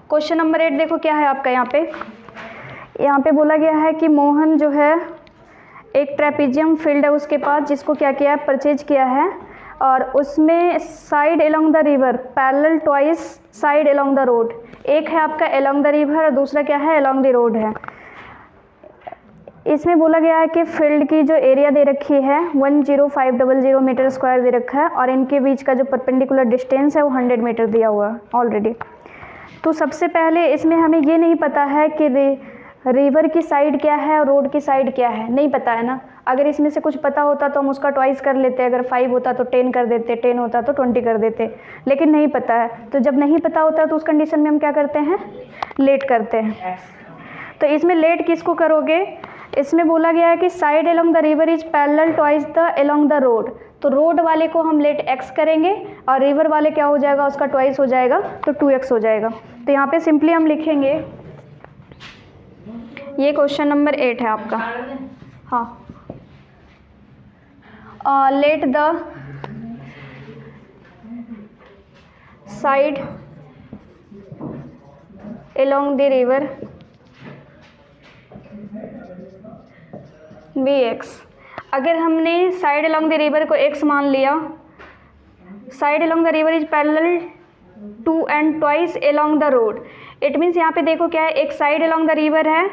Question number 8 देखो क्या है आपका। यहाँ पे बोला गया है कि मोहन जो है एक ट्रेपीजियम फील्ड है उसके पास, जिसको क्या किया है, परचेज किया है, और उसमें side along the river parallel twice side along the road. एक है आपका एलोंग द रिवर और दूसरा क्या है, एलोंग द रोड है। इसमें बोला गया है कि फील्ड की जो एरिया दे रखी है 10500 मीटर स्क्वायर दे रखा है, और इनके बीच का जो परपेंडिकुलर डिस्टेंस है वो 100 मीटर दिया हुआ है ऑलरेडी। तो सबसे पहले इसमें हमें ये नहीं पता है कि रिवर की साइड क्या है और रोड की साइड क्या है, नहीं पता है ना। अगर इसमें से कुछ पता होता तो हम उसका ट्वाइस कर लेते, अगर 5 होता तो 10 कर देते, 10 होता तो 20 कर देते, लेकिन नहीं पता है। तो जब नहीं पता होता तो उस कंडीशन में हम क्या करते हैं, लेट करते हैं। तो इसमें लेट किसको करोगे, इसमें बोला गया है कि side along the river is parallel twice the along the road, तो रोड वाले को हम लेट x करेंगे और रिवर वाले क्या हो जाएगा, उसका ट्वाइस हो जाएगा, तो 2x हो जाएगा। तो यहाँ पे सिंपली हम लिखेंगे, ये क्वेश्चन नंबर 8 है आपका। हाँ, let the side along the river be x। अगर हमने साइड एलोंग द रिवर को x मान लिया, side along the river is parallel to and twice along the road, it means यहाँ पे देखो क्या है, एक साइड एलोंग द रिवर है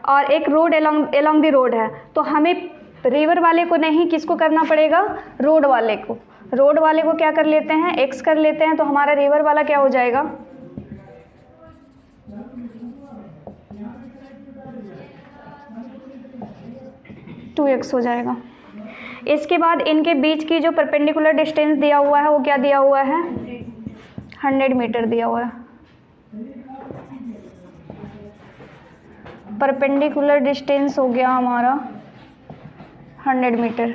और एक रोड एलोंग द रोड है। तो हमें रिवर वाले को नहीं, किसको करना पड़ेगा, रोड वाले को। रोड वाले को क्या कर लेते हैं, x कर लेते हैं, तो हमारा रिवर वाला क्या हो जाएगा, टू एक्स हो जाएगा। इसके बाद इनके बीच की जो परपेंडिकुलर डिस्टेंस दिया हुआ है वो क्या दिया हुआ है, 100 मीटर दिया हुआ है। परपेंडिकुलर डिस्टेंस हो गया हमारा 100 मीटर।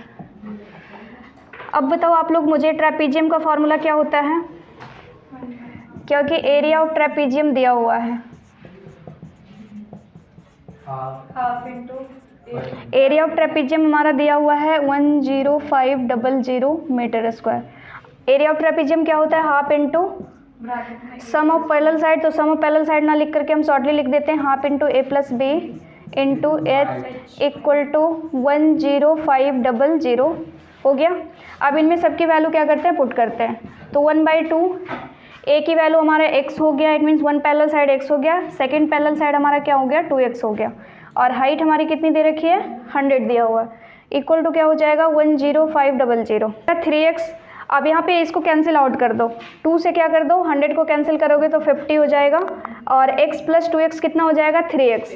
अब बताओ आप लोग मुझे, ट्रेपीजियम का फॉर्मूला क्या होता है, क्योंकि एरिया ऑफ ट्रेपीजियम दिया हुआ है, half into area of trapezium हमारा दिया हुआ है 10500 metre square. Area of trapezium क्या होता है, half into sum of parallel side, तो सम ऑफ पैरेलल साइड ना लिख करके हम शॉर्टली लिख देते हैं half into a plus B into H equal to 10500 हो गया। अब इनमें सबकी वैल्यू क्या करते हैं, पुट करते हैं, तो 1/2 a की वैल्यू हमारा x हो गया, it means one parallel side x हो गया, सेकेंड पैरेलल साइड हमारा क्या हो गया, 2x हो गया, और हाइट हमारी कितनी दे रखी है, 100 दिया हुआ है, इक्वल टू क्या हो जाएगा 10500 3x। अब यहाँ पे इसको कैंसिल आउट कर दो, 2 से क्या कर दो, 100 को कैंसिल करोगे तो 50 हो जाएगा, और x प्लस 2x कितना हो जाएगा, 3x,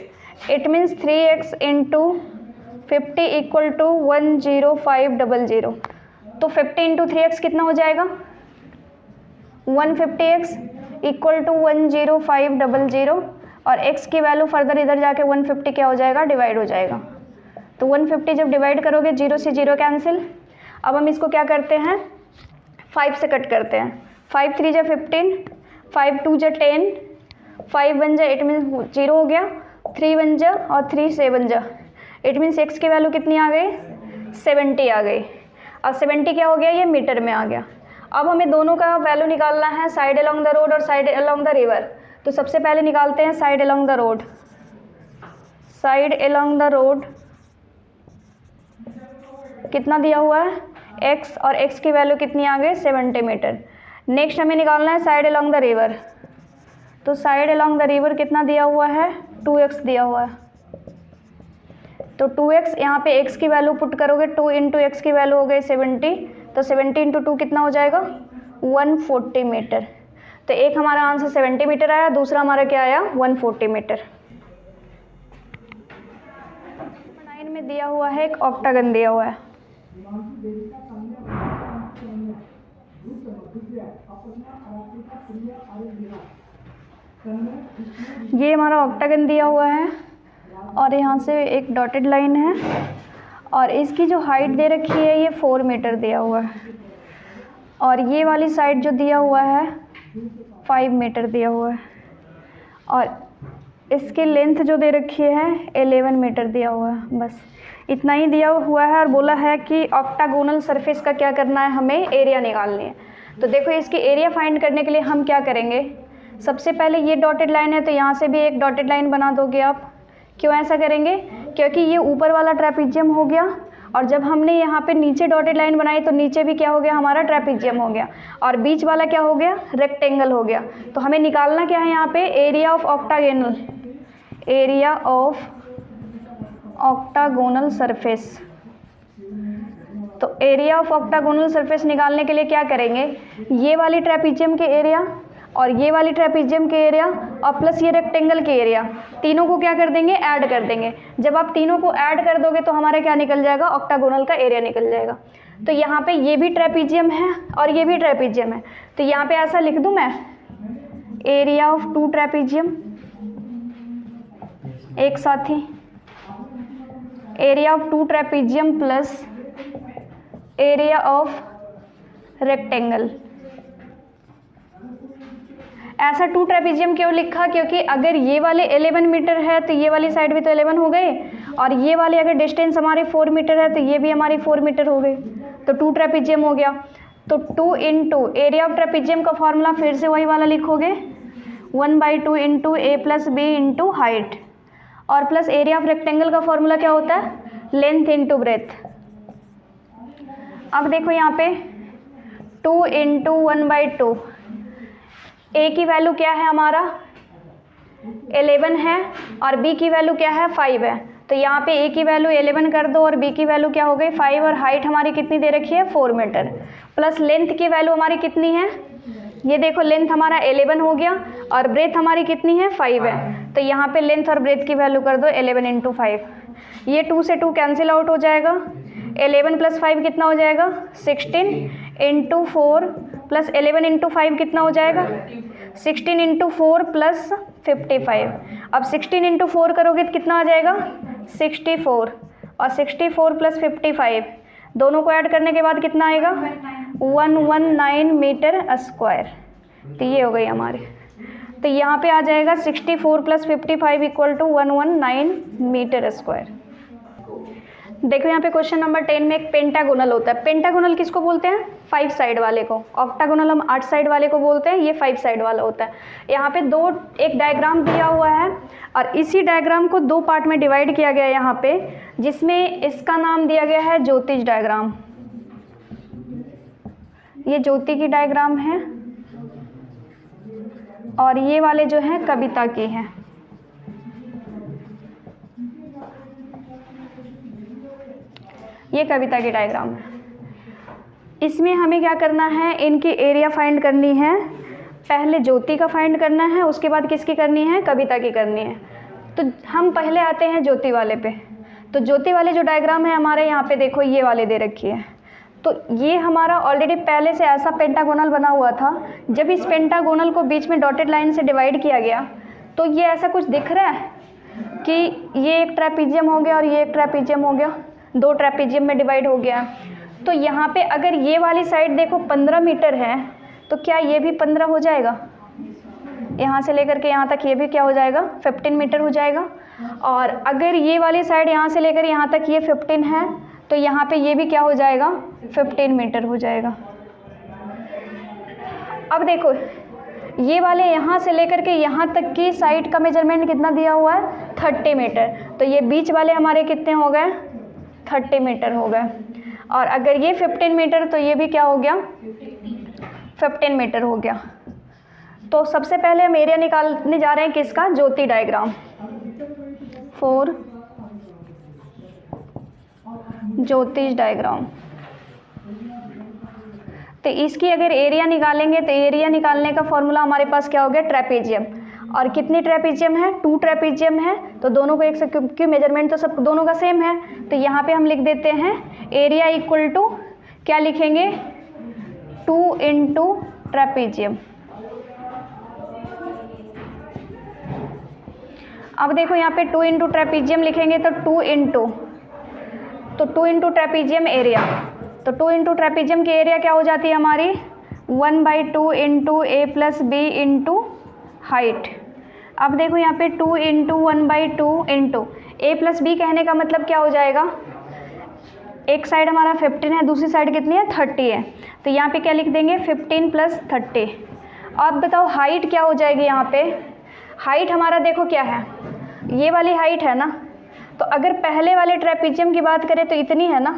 it means 3x into 50 equal to 10500। तो 50 इंटू 3x कितना हो जाएगा, 150x इक्वल टू 10500, और x की वैल्यू फर्दर इधर जाके 150 क्या हो जाएगा, डिवाइड हो जाएगा। तो 150 जब डिवाइड करोगे 0 से 0 कैंसिल। अब हम इसको क्या करते हैं, 5 से कट करते हैं, 5 3 जा 15, 5 2 जा 10, 5 1 जा, इट मीन्स 0 हो गया, 3 1 जा और 3 7 जा, इट मीन्स x की वैल्यू कितनी आ गई, 70 आ गई। अब 70 क्या हो गया, ये मीटर में आ गया। अब हमें दोनों का वैल्यू निकालना है, साइड अलोंग द रोड और साइड अलोंग द रिवर। तो सबसे पहले निकालते हैं side along the road. Side along the road कितना दिया हुआ है, x, और x की वैल्यू कितनी आ गई, 70 मीटर। नेक्स्ट हमें निकालना है साइड अलोंग द रिवर। तो साइड अलोंग द रिवर कितना दिया हुआ है, 2x दिया हुआ है। तो 2x, यहाँ पे x की वैल्यू पुट करोगे, 2 इंटू एक्स की वैल्यू हो गई 70, तो 70 इंटू 2 कितना हो जाएगा, 140 मीटर। तो एक हमारा आंसर 70 मीटर आया, दूसरा हमारा क्या आया, 140 मीटर। 9 में दिया हुआ है एक ऑक्टागन दिया हुआ है, ये हमारा ऑक्टागन दिया हुआ है, और यहाँ से एक डॉटेड लाइन है, और इसकी जो हाइट दे रखी है ये 4 मीटर दिया हुआ है, और ये वाली साइड जो दिया हुआ है 5 मीटर दिया हुआ है, और इसकी लेंथ जो दे रखी है 11 मीटर दिया हुआ है। बस इतना ही दिया हुआ है, और बोला है कि ऑक्टागोनल सरफेस का क्या करना है, हमें एरिया निकालनी है। तो देखो इसकी एरिया फाइंड करने के लिए हम क्या करेंगे, सबसे पहले ये डॉटेड लाइन है तो यहाँ से भी एक डॉटेड लाइन बना दोगे आप। क्यों ऐसा करेंगे, क्योंकि ये ऊपर वाला ट्रेपीजियम हो गया और जब हमने यहाँ पे नीचे डॉटेड लाइन बनाई तो नीचे भी क्या हो गया, हमारा ट्रेपीजियम हो गया और बीच वाला क्या हो गया, रेक्टेंगल हो गया। तो हमें निकालना क्या है यहाँ पे, area of octagonal, area of octagonal surface. तो एरिया ऑफ ऑक्टागोनल सरफेस निकालने के लिए क्या करेंगे, ये वाली ट्रेपीजियम के एरिया और ये वाली ट्रेपीजियम के एरिया और प्लस ये रेक्टेंगल के एरिया, तीनों को क्या कर देंगे, ऐड कर देंगे। जब आप तीनों को ऐड कर दोगे तो हमारा क्या निकल जाएगा, ऑक्टागोनल का एरिया निकल जाएगा। तो यहाँ पे ये भी ट्रेपीजियम है और ये भी ट्रेपीजियम है, तो यहाँ पे ऐसा लिख दूँ मैं, एरिया ऑफ 2 ट्रेपीजियम, एक साथ ही area of 2 trapezium plus area of rectangle. ऐसा 2 ट्रेपीजियम क्यों लिखा, क्योंकि अगर ये वाले 11 मीटर है तो ये वाली साइड भी तो 11 हो गए और ये वाले अगर डिस्टेंस हमारे 4 मीटर है तो ये भी हमारी 4 मीटर हो गई, तो 2 ट्रेपीजियम हो गया। तो 2 इंटू एरिया ऑफ ट्रेपीजियम का फॉर्मूला फिर से वही वाला लिखोगे, 1/2 इंटू ए प्लस बी इंटू हाइट, और प्लस एरिया ऑफ रेक्टेंगल का फॉर्मूला क्या होता है, लेंथ इंटू ब्रेथ। अब देखो यहाँ पे 2 इंटू 1/2, ए की वैल्यू क्या है हमारा 11 है और बी की वैल्यू क्या है 5 है, तो यहाँ पे ए की वैल्यू 11 कर दो और बी की वैल्यू क्या हो गई 5 और हाइट हमारी कितनी दे रखी है 4 मीटर, प्लस लेंथ की वैल्यू हमारी कितनी है, ये देखो लेंथ हमारा 11 हो गया और ब्रेथ हमारी कितनी है 5 है, तो यहाँ पे लेंथ और ब्रेथ की वैल्यू कर दो 11 इंटू 5, ये 2 से 2 कैंसिल आउट हो जाएगा, 11 प्लस 5 कितना हो जाएगा 16 इंटू 4 प्लस 11 इंटू 5 कितना हो जाएगा 16 इंटू 4 प्लस 55। अब 16 इंटू 4 करोगे तो कितना आ जाएगा 64 और 64 प्लस 55 दोनों को ऐड करने के बाद कितना आएगा 119 मीटर स्क्वायर। तो ये हो गई हमारे, तो यहाँ पे आ जाएगा 64 plus 55 equal to 119 metre square. देखो यहाँ पे क्वेश्चन नंबर 10 में एक पेंटागोनल होता है। पेंटागोनल किसको बोलते हैं, 5 साइड वाले को। ऑक्टागोनल हम 8 साइड वाले को बोलते हैं, ये 5 साइड वाला होता है। यहाँ पे एक डायग्राम दिया हुआ है और इसी डायग्राम को 2 पार्ट में डिवाइड किया गया है यहाँ पे, जिसमें इसका नाम दिया गया है ज्योतिष डायग्राम। ये ज्योति की डायग्राम है और ये वाले जो हैं कविता की हैं। ये कविता की डायग्राम है। इसमें हमें क्या करना है, इनकी एरिया फाइंड करनी है। पहले ज्योति का फाइंड करना है, उसके बाद किसकी करनी है, कविता की करनी है। तो हम पहले आते हैं ज्योति वाले पे। तो ज्योति वाले जो डायग्राम है हमारे यहाँ पे देखो ये वाले दे रखी है। तो ये हमारा ऑलरेडी पहले से ऐसा पेंटागोनल बना हुआ था। जब इस पेंटागोनल को बीच में डॉटेड लाइन से डिवाइड किया गया तो ये ऐसा कुछ दिख रहा है कि ये एक ट्रेपीजियम हो गया और ये एक ट्रेपीजियम हो गया, 2 ट्रेपीजियम में डिवाइड हो गया। तो यहाँ पे अगर ये वाली साइड देखो 15 मीटर है तो क्या ये भी 15 हो जाएगा, यहाँ से लेकर के यहाँ तक ये भी क्या हो जाएगा 15 मीटर हो जाएगा। और अगर ये वाली साइड यहाँ से लेकर यहाँ तक ये 15 है तो यहाँ पे ये भी क्या हो जाएगा 15 मीटर हो जाएगा। अब देखो ये वाले यहाँ से लेकर के यहाँ तक की साइड का मेजरमेंट कितना दिया हुआ है 30 मीटर, तो ये बीच वाले हमारे कितने हो गए 30 मीटर हो गए। और अगर ये 15 मीटर तो ये भी क्या हो गया 15 मीटर हो गया। तो सबसे पहले हम एरिया निकालने जा रहे हैं किसका, ज्योति डायग्राम। 4 ज्योतिष डायग्राम। तो इसकी अगर एरिया निकालेंगे तो एरिया निकालने का फॉर्मूला हमारे पास क्या हो गया ट्रेपीजियम। और कितनी ट्रेपीजियम है 2 ट्रेपीजियम है, तो दोनों को एक से क्योंकि मेजरमेंट तो सब दोनों का सेम है, तो यहाँ पे हम लिख देते हैं एरिया इक्वल टू क्या लिखेंगे 2 इंटू ट्रेपीजियम। अब देखो यहाँ पे 2 इंटू ट्रेपीजियम लिखेंगे तो 2 इंटू ट्रेपीजियम एरिया। तो 2 इंटू ट्रेपीजियम की एरिया क्या हो जाती है हमारी 1/2 इंटू ए प्लस बी इंटू हाइट। अब देखो यहाँ पे 2 इंटू 1/2 इंटू ए प्लस बी कहने का मतलब क्या हो जाएगा, एक साइड हमारा 15 है, दूसरी साइड कितनी है 30 है, तो यहाँ पे क्या लिख देंगे 15 + 30। अब बताओ हाइट क्या हो जाएगी यहाँ पे, हाइट हमारा देखो क्या है, ये वाली हाइट है ना, तो अगर पहले वाले ट्रेपीजियम की बात करें तो इतनी है ना,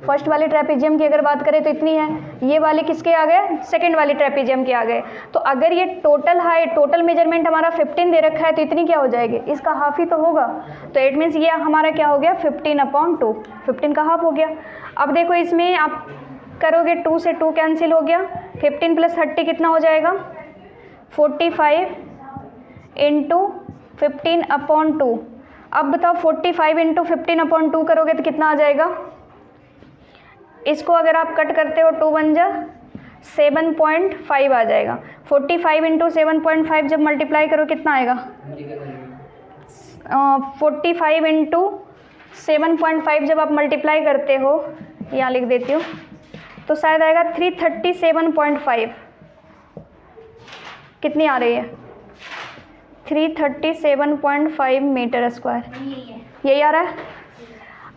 फर्स्ट वाले ट्रेपीजियम की अगर बात करें तो इतनी है, ये वाले किसके आ गए, सेकंड वाले ट्रेपीजियम के आ गए। तो अगर ये टोटल हाइट, टोटल मेजरमेंट हमारा 15 दे रखा है, तो इतनी क्या हो जाएगी, इसका हाफ ही तो होगा, तो इट मीन्स ये हमारा क्या हो गया 15/2, 15 का हाफ हो गया। अब देखो इसमें आप करोगे 2 से 2 कैंसिल हो गया, 15 + 30 कितना हो जाएगा 45 × 15/2। अब बताओ 45 × 15/2 करोगे तो कितना आ जाएगा, इसको अगर आप कट करते हो 2 × 1 = 7.5 आ जाएगा। 45 × 7.5 जब मल्टीप्लाई करो कितना आएगा, 45 × 7.5 जब आप मल्टीप्लाई करते हो, यहाँ लिख देती हूँ, तो शायद आएगा 337.5, कितनी आ रही है 337.5 मीटर स्क्वायर, यही आ रहा है।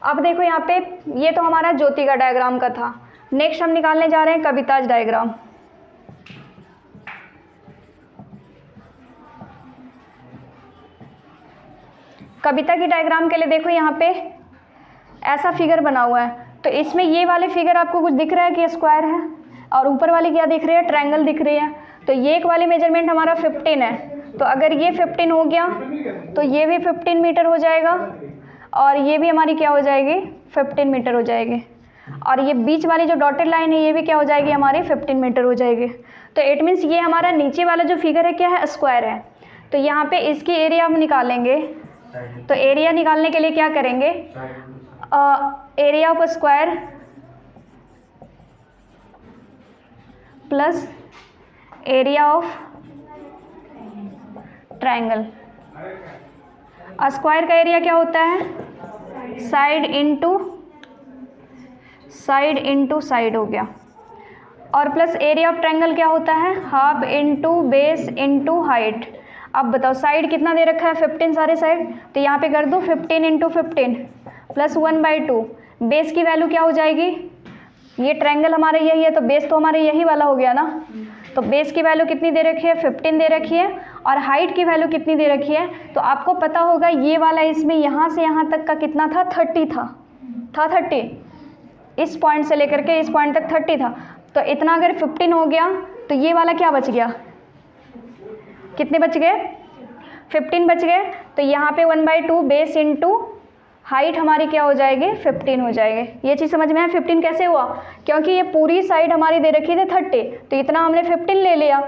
अब देखो यहाँ पे ये तो हमारा ज्योति का डायग्राम का था, नेक्स्ट हम निकालने जा रहे हैं कविताज डायग्राम। कविता की डायग्राम के लिए देखो यहाँ पे ऐसा फिगर बना हुआ है, तो इसमें ये वाले फिगर आपको कुछ दिख रहा है कि स्क्वायर है, और ऊपर वाली क्या दिख रही है, ट्रायंगल दिख रही है। तो ये एक वाली मेजरमेंट हमारा 15 है, तो अगर ये 15 हो गया तो ये भी 15 मीटर हो जाएगा, और ये भी हमारी क्या हो जाएगी 15 मीटर हो जाएगी, और ये बीच वाली जो डॉटेड लाइन है ये भी क्या हो जाएगी हमारी 15 मीटर हो जाएगी। तो इट मीन्स ये हमारा नीचे वाला जो फिगर है क्या है, स्क्वायर है। तो यहाँ पे इसकी एरिया हम निकालेंगे, तो एरिया निकालने के लिए क्या करेंगे, area of square plus area of triangle. Square का एरिया क्या होता है, साइड इंटू साइड हो गया, और प्लस एरिया ऑफ ट्रायंगल क्या होता है, half into base into height. अब बताओ साइड कितना दे रखा है 15 सारे साइड, तो यहाँ पे कर दो 15 × 15 + 1/2। बेस की वैल्यू क्या हो जाएगी, ये ट्रायंगल हमारा यही है, तो बेस तो हमारे यही वाला हो गया ना, तो बेस की वैल्यू कितनी दे रखी है 15 दे रखी है, और हाइट की वैल्यू कितनी दे रखी है, तो आपको पता होगा ये वाला इसमें यहाँ से यहाँ तक का कितना था 30 था 30, इस पॉइंट से लेकर के इस पॉइंट तक 30 था। तो इतना अगर 15 हो गया तो ये वाला क्या बच गया, कितने बच गए 15 बच गए। तो यहाँ पे 1/2 बेस इंटू हाइट हमारी क्या हो जाएगी 15 हो जाएगी। ये चीज़ समझ में है 15 कैसे हुआ, क्योंकि ये पूरी साइड हमारी दे रखी थी 30, तो इतना हमने 15 ले लिया,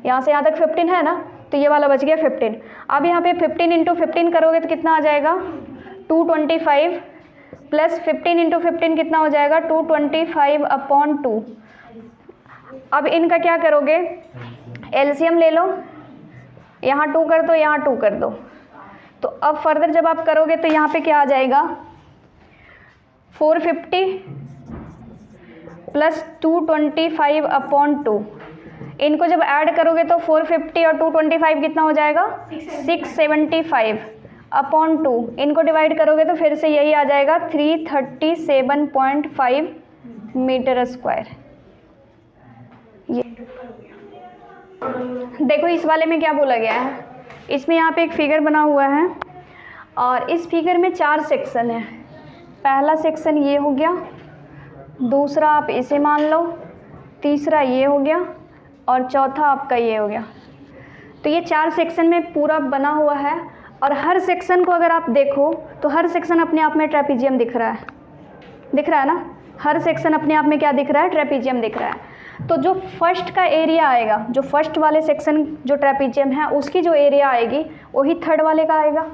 यहाँ से यहाँ तक 15 है ना, तो ये वाला बच गया 15। अब यहाँ पे 15 × 15 करोगे तो कितना आ जाएगा 225 प्लस 15 × 15 कितना हो जाएगा 225/2। अब इनका क्या करोगे, एलसीएम ले लो, यहाँ 2 कर दो, यहाँ 2 कर दो। तो अब फर्दर जब आप करोगे तो यहाँ पे क्या आ जाएगा 450 प्लस 225/2। इनको जब ऐड करोगे तो 450 और 225 कितना हो जाएगा 675/2। इनको डिवाइड करोगे तो फिर से यही आ जाएगा 337.5 मीटर स्क्वायर। ये देखो इस वाले में क्या बोला गया है, इसमें यहाँ पे एक फिगर बना हुआ है और इस फिगर में 4 सेक्शन है। पहला सेक्शन ये हो गया, दूसरा आप इसे मान लो, तीसरा ये हो गया और चौथा आपका ये हो गया। तो ये 4 सेक्शन में पूरा बना हुआ है और हर सेक्शन को अगर आप देखो तो हर सेक्शन अपने आप में ट्रेपीजियम दिख रहा है ना, हर सेक्शन अपने आप में क्या दिख रहा है ट्रेपीजियम दिख रहा है। तो जो फर्स्ट का एरिया आएगा, जो फर्स्ट वाले सेक्शन जो ट्रेपीजियम है उसकी जो एरिया आएगी वही थर्ड वाले का आएगा,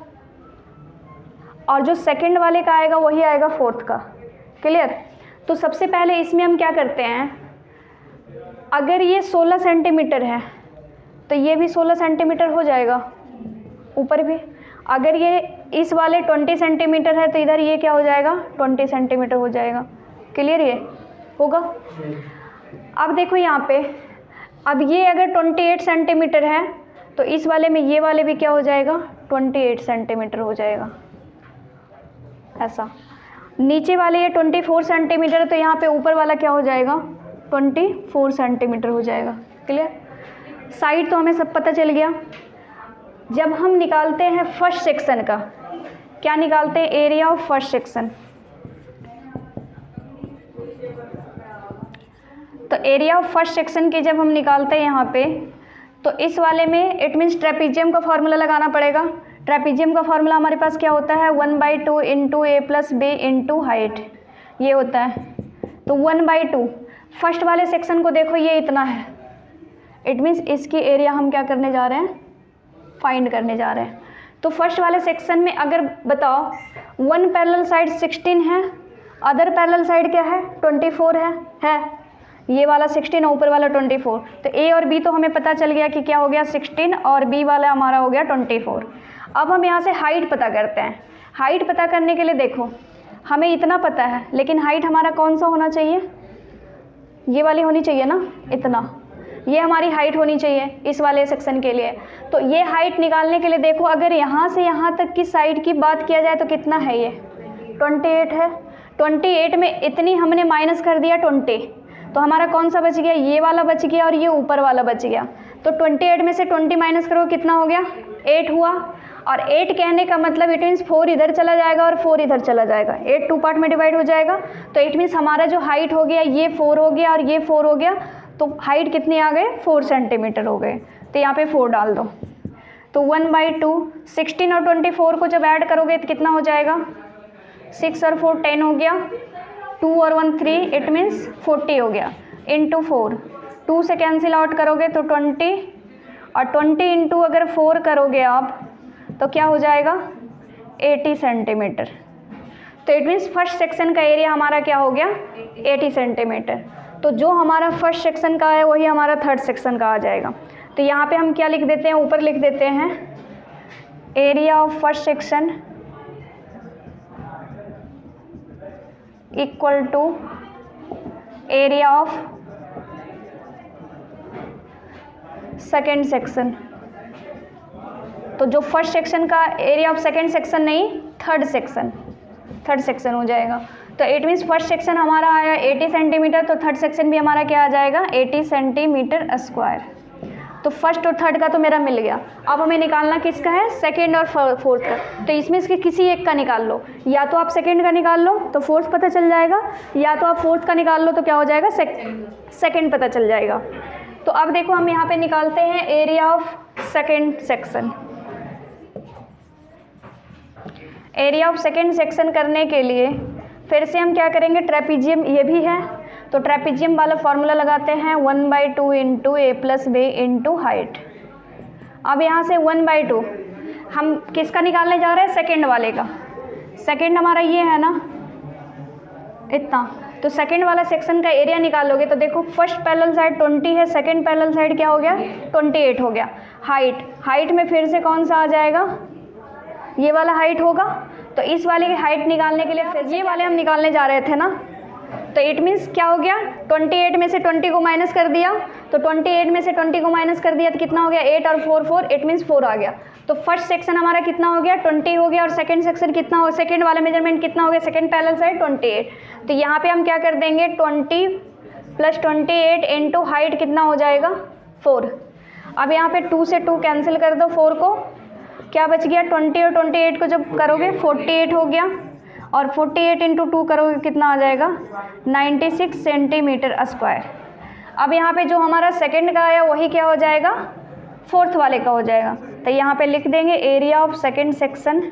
और जो सेकंड वाले का आएगा वही आएगा फोर्थ का। क्लियर। तो सबसे पहले इसमें हम क्या करते हैं, अगर ये 16 सेंटीमीटर है तो ये भी 16 सेंटीमीटर हो जाएगा ऊपर भी। अगर ये इस वाले 20 सेंटीमीटर है तो इधर ये क्या हो जाएगा 20 सेंटीमीटर हो जाएगा। क्लियर ये होगा। अब देखो यहाँ पे, अब ये अगर 28 सेंटीमीटर है तो इस वाले में ये वाले भी क्या हो जाएगा 28 सेंटीमीटर हो जाएगा ऐसा। नीचे वाले ये 24 सेंटीमीटर, तो यहाँ पे ऊपर वाला क्या हो जाएगा 24 सेंटीमीटर हो जाएगा। क्लियर? साइड तो हमें सब पता चल गया। जब हम निकालते हैं फर्स्ट सेक्शन का, क्या निकालते हैं, एरिया ऑफ फर्स्ट सेक्शन। तो एरिया ऑफ फर्स्ट सेक्शन की जब हम निकालते हैं यहाँ पे, तो इस वाले में इट मीन्स ट्रेपीजियम का फॉर्मूला लगाना पड़ेगा। ट्रेपीजियम का फॉर्मूला हमारे पास क्या होता है, 1/2 इंटू ए प्लस बी इंटू हाइट, ये होता है। तो 1/2 फर्स्ट वाले सेक्शन को देखो, ये इतना है, इट मीन्स इसकी एरिया हम क्या करने जा रहे हैं, फाइंड करने जा रहे हैं। तो फर्स्ट वाले सेक्शन में अगर बताओ, वन पैरेलल साइड 16 है, अदर पैरेलल साइड क्या है 24 है, ये वाला 16 और ऊपर वाला 24। तो ए और बी तो हमें पता चल गया कि क्या हो गया 16 और बी वाला हमारा हो गया 24। अब हम यहाँ से हाइट पता करते हैं। हाइट पता करने के लिए देखो, हमें इतना पता है, लेकिन हाइट हमारा कौन सा होना चाहिए, ये वाली होनी चाहिए ना, इतना, ये हमारी हाइट होनी चाहिए इस वाले सेक्शन के लिए। तो ये हाइट निकालने के लिए देखो, अगर यहाँ से यहाँ तक की साइड की बात किया जाए तो कितना है, ये 28 है। 28 में इतनी हमने माइनस कर दिया 20, तो हमारा कौन सा बच गया, ये वाला बच गया और ये ऊपर वाला बच गया। तो 28 में से 20 माइनस करो, कितना हो गया 8 हुआ। और 8 कहने का मतलब इट मीन्स 4 इधर चला जाएगा और 4 इधर चला जाएगा, 8 2 पार्ट में डिवाइड हो जाएगा। तो इट मीन्स हमारा जो हाइट हो गया ये 4 हो गया और ये 4 हो गया, तो हाइट कितनी आ गए 4 सेंटीमीटर हो गए। तो यहाँ पे 4 डाल दो। तो 1/2 16 और 24 को जब ऐड करोगे तो कितना हो जाएगा, 6 और 4 10 हो गया, 2 और 1 3, इट मीन्स 40 हो गया, इंटू 4, 2 से कैंसिल आउट करोगे तो 20, और 20 इंटू अगर 4 करोगे आप तो क्या हो जाएगा 80 सेंटीमीटर। तो इट मीन्स फर्स्ट सेक्शन का एरिया हमारा क्या हो गया 80 सेंटीमीटर। तो जो हमारा फर्स्ट सेक्शन का है वही हमारा थर्ड सेक्शन का आ जाएगा। तो यहाँ पे हम क्या लिख देते हैं, ऊपर लिख देते हैं area of first section equal to area of second section. तो जो फर्स्ट सेक्शन का एरिया ऑफ सेकेंड सेक्शन नहीं, थर्ड सेक्शन हो जाएगा। तो इट मीन्स फर्स्ट सेक्शन हमारा आया 80 सेंटीमीटर, तो थर्ड सेक्शन भी हमारा क्या आ जाएगा 80 सेंटीमीटर स्क्वायर। तो फर्स्ट और थर्ड का तो मेरा मिल गया। अब हमें निकालना किसका है, सेकेंड और फोर्थ का। तो इसमें इसके किसी एक का निकाल लो, या तो आप सेकेंड का निकाल लो तो फोर्थ पता चल जाएगा, या तो आप फोर्थ का निकाल लो तो क्या हो जाएगा सेकेंड पता चल जाएगा। तो अब देखो हम यहाँ पे निकालते हैं area of second section. Area of second section करने के लिए फिर से हम क्या करेंगे, ट्रेपीजियम ये भी है तो ट्रेपीजियम वाला फॉर्मूला लगाते हैं 1/2 इंटू ए प्लस बी इंटू हाइट। अब यहाँ से 1/2 हम किसका निकालने जा रहे हैं, सेकेंड वाले का। सेकेंड हमारा ये है ना इतना, तो सेकेंड वाला सेक्शन का एरिया निकालोगे तो देखो फर्स्ट पैरेलल साइड 20 है, सेकेंड पैरेलल साइड क्या हो गया 28 हो गया। हाइट में फिर से कौन सा आ जाएगा, ये वाला हाइट होगा। तो इस वाले की हाइट निकालने के लिए फिर ये वाले हम निकालने जा रहे थे ना, तो इट मीन्स क्या हो गया 28 में से 20 को माइनस कर दिया, तो 28 में से 20 को माइनस कर दिया तो कितना हो गया 8 और 4 4, इट मीन्स 4 आ गया। तो फर्स्ट सेक्शन हमारा कितना हो गया 20 हो गया, और सेकंड सेक्शन कितना हो, सेकंड वाला मेजरमेंट कितना हो गया, सेकंड पैरेलल साइड 28। तो यहाँ पे हम क्या कर देंगे 20 + 28 इंटू हाइट कितना हो जाएगा 4। अब यहाँ पे 2 से 2 कैंसिल कर दो, 4 को क्या बच गया 20 और 28 को जब करोगे 48 हो गया, और 48 इंटू 2 करोगे कितना आ जाएगा 96 सेंटीमीटर स्क्वायर। अब यहाँ पे जो हमारा सेकंड का आया वही क्या हो जाएगा फोर्थ वाले का हो जाएगा। तो यहाँ पे लिख देंगे area of second section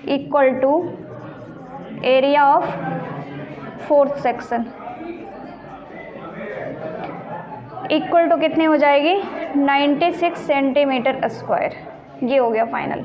equal to area of fourth section, equal to कितनी हो जाएगी 96 सेंटीमीटर स्क्वायर। ये हो गया फाइनल।